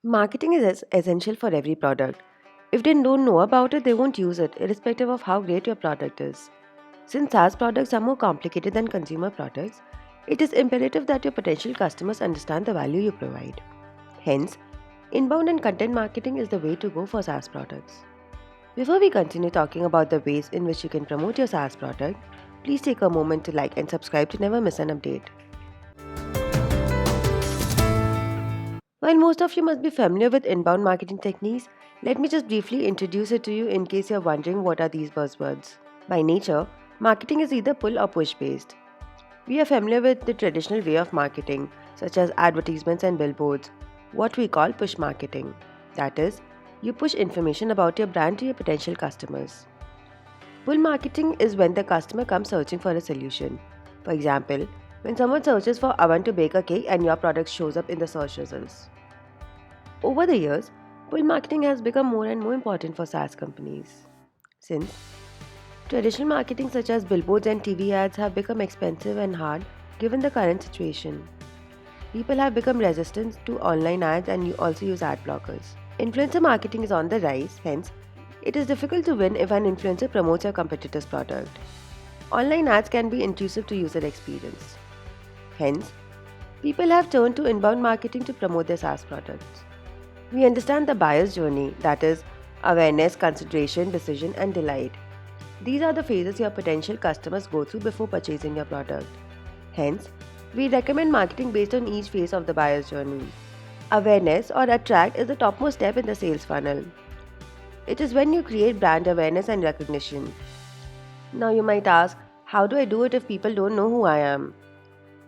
Marketing is essential for every product. If they don't know about it, they won't use it, irrespective of how great your product is. Since SaaS products are more complicated than consumer products, it is imperative that your potential customers understand the value you provide. Hence, inbound and content marketing is the way to go for SaaS products. Before we continue talking about the ways in which you can promote your SaaS product, please take a moment to like and subscribe to never miss an update. While most of you must be familiar with inbound marketing techniques, let me just briefly introduce it to you in case you're wondering what are these buzzwords. By nature, marketing is either pull or push based. We are familiar with the traditional way of marketing, such as advertisements and billboards, what we call push marketing. That is, you push information about your brand to your potential customers. Pull marketing is when the customer comes searching for a solution. For example, when someone searches for oven to bake a cake and your product shows up in the search results. Over the years, pull marketing has become more and more important for SaaS companies. Since traditional marketing such as billboards and TV ads have become expensive and hard given the current situation. People have become resistant to online ads and you also use ad blockers. Influencer marketing is on the rise, hence, it is difficult to win if an influencer promotes your competitor's product. Online ads can be intrusive to user experience. Hence, people have turned to inbound marketing to promote their SaaS products. We understand the buyer's journey, that is, awareness, consideration, decision, and delight. These are the phases your potential customers go through before purchasing your product. Hence, we recommend marketing based on each phase of the buyer's journey. Awareness or attract is the topmost step in the sales funnel. It is when you create brand awareness and recognition. Now you might ask, how do I do it if people don't know who I am?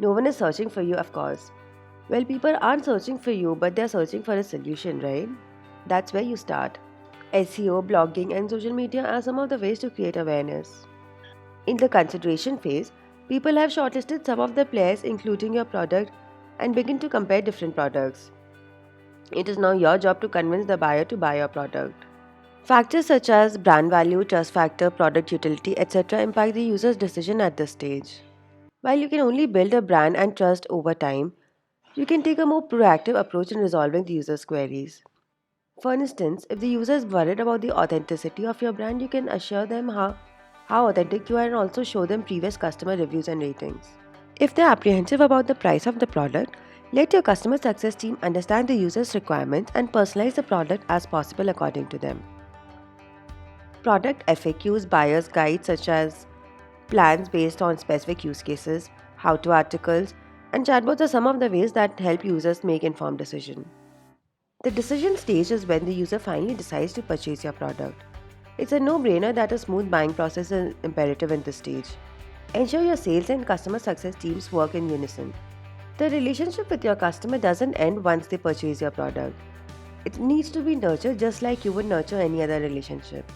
No one is searching for you, of course. Well, people aren't searching for you, but they're searching for a solution, right? That's where you start. SEO, blogging, and social media are some of the ways to create awareness. In the consideration phase, people have shortlisted some of the players, including your product, and begin to compare different products. It is now your job to convince the buyer to buy your product. Factors such as brand value, trust factor, product utility, etc. impact the user's decision at this stage. While you can only build a brand and trust over time, you can take a more proactive approach in resolving the user's queries. For instance, if the user is worried about the authenticity of your brand, you can assure them how authentic you are and also show them previous customer reviews and ratings. If they're apprehensive about the price of the product, let your customer success team understand the user's requirements and personalize the product as possible according to them. Product FAQs, buyer's guides such as plans based on specific use cases, how-to articles, and chatbots are some of the ways that help users make informed decisions. The decision stage is when the user finally decides to purchase your product. It's a no-brainer that a smooth buying process is imperative in this stage. Ensure your sales and customer success teams work in unison. The relationship with your customer doesn't end once they purchase your product. It needs to be nurtured just like you would nurture any other relationship.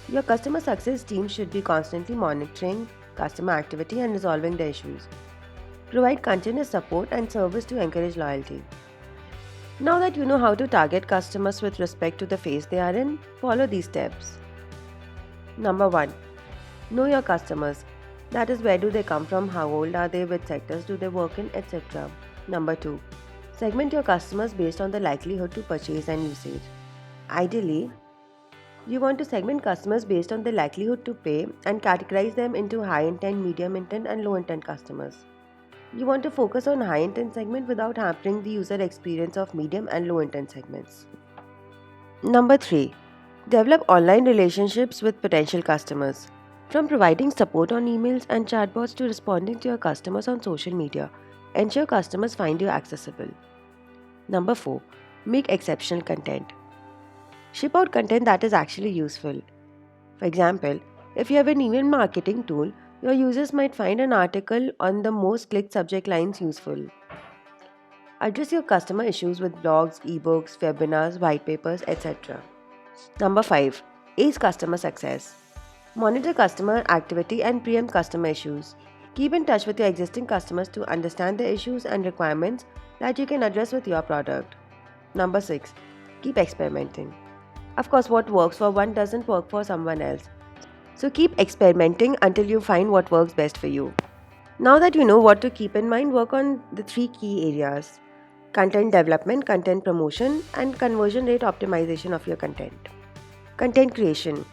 Your customer success team should be constantly monitoring customer activity and resolving the issues. Provide continuous support and service to encourage loyalty. Now that you know how to target customers with respect to the phase they are in, follow these steps. Number 1. Know your customers. That is, where do they come from, how old are they, which sectors do they work in, etc. Number 2. Segment your customers based on the likelihood to purchase and usage. Ideally, you want to segment customers based on the likelihood to pay and categorize them into high intent, medium intent, and low intent customers. You want to focus on high intent segment without hampering the user experience of medium and low intent segments. Number 3. Develop online relationships with potential customers. From providing support on emails and chatbots to responding to your customers on social media, ensure customers find you accessible. Number 4. Make exceptional content. Ship out content that is actually useful. For example, if you have an email marketing tool, your users might find an article on the most clicked subject lines useful. Address your customer issues with blogs, ebooks, webinars, white papers, etc. Number 5. Ace customer success. Monitor customer activity and preempt customer issues. Keep in touch with your existing customers to understand the issues and requirements that you can address with your product. Number 6. Keep experimenting. Of course, what works for one doesn't work for someone else. So keep experimenting until you find what works best for you. Now that you know what to keep in mind, work on the 3 key areas. content development, content promotion, and conversion rate optimization of your content. Content creation.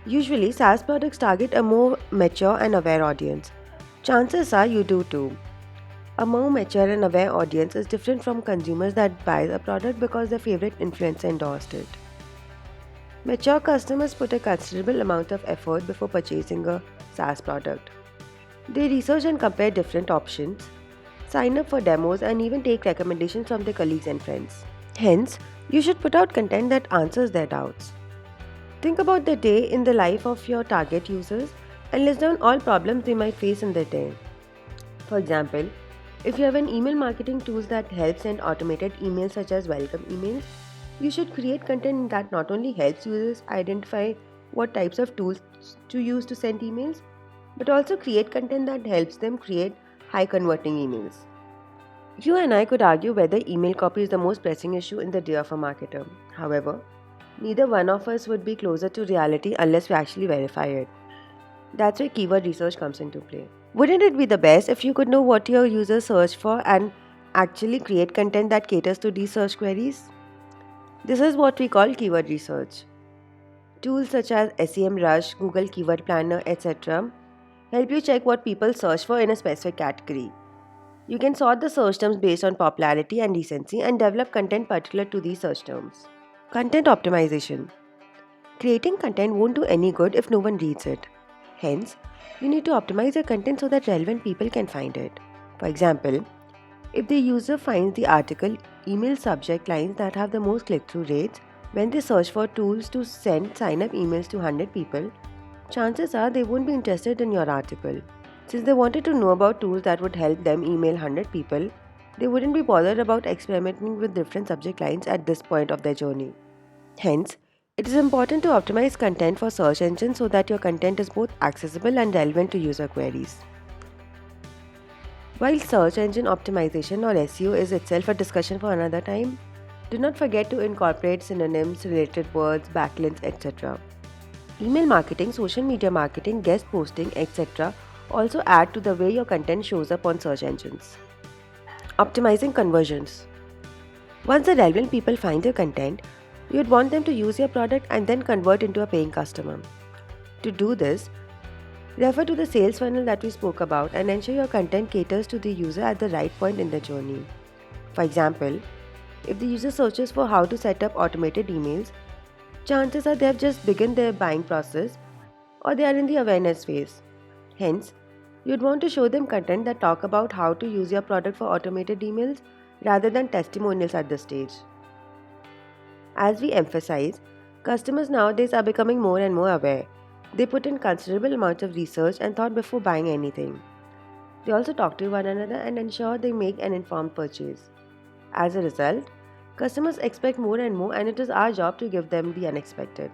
Usually, SaaS products target a more mature and aware audience. Chances are you do too. A more mature and aware audience is different from consumers that buy a product because their favorite influencer endorsed it. Mature customers put a considerable amount of effort before purchasing a SaaS product. They research and compare different options, sign up for demos, and even take recommendations from their colleagues and friends. Hence, you should put out content that answers their doubts. Think about the day in the life of your target users and list down all problems they might face in their day. For example, if you have an email marketing tool that helps send automated emails such as welcome emails, you should create content that not only helps users identify what types of tools to use to send emails, but also create content that helps them create high converting emails. You and I could argue whether email copy is the most pressing issue in the day of a marketer. However, neither one of us would be closer to reality unless we actually verify it. That's where keyword research comes into play. Wouldn't it be the best if you could know what your users search for and actually create content that caters to these search queries? This is what we call keyword research. Tools such as SEMrush, Google Keyword Planner, etc. help you check what people search for in a specific category. You can sort the search terms based on popularity and recency and develop content particular to these search terms. Content optimization. Creating content won't do any good if no one reads it. Hence, you need to optimize your content so that relevant people can find it. For example, if the user finds the article email subject lines that have the most click-through rates when they search for tools to send sign-up emails to 100 people, chances are they won't be interested in your article. Since they wanted to know about tools that would help them email 100 people, they wouldn't be bothered about experimenting with different subject lines at this point of their journey. Hence, it is important to optimize content for search engines so that your content is both accessible and relevant to user queries. While search engine optimization or SEO is itself a discussion for another time, do not forget to incorporate synonyms, related words, backlinks, etc. Email marketing, social media marketing, guest posting, etc. also add to the way your content shows up on search engines. Optimizing conversions. Once the relevant people find your content, you would want them to use your product and then convert into a paying customer. To do this, refer to the sales funnel that we spoke about and ensure your content caters to the user at the right point in the journey. For example, if the user searches for how to set up automated emails, chances are they have just begun their buying process or they are in the awareness phase. Hence, you'd want to show them content that talk about how to use your product for automated emails rather than testimonials at this stage. As we emphasize, customers nowadays are becoming more and more aware. They put in considerable amounts of research and thought before buying anything. They also talk to one another and ensure they make an informed purchase. As a result, customers expect more and more, and it is our job to give them the unexpected.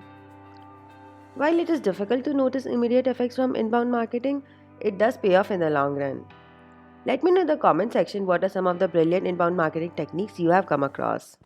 While it is difficult to notice immediate effects from inbound marketing, it does pay off in the long run. Let me know in the comment section what are some of the brilliant inbound marketing techniques you have come across.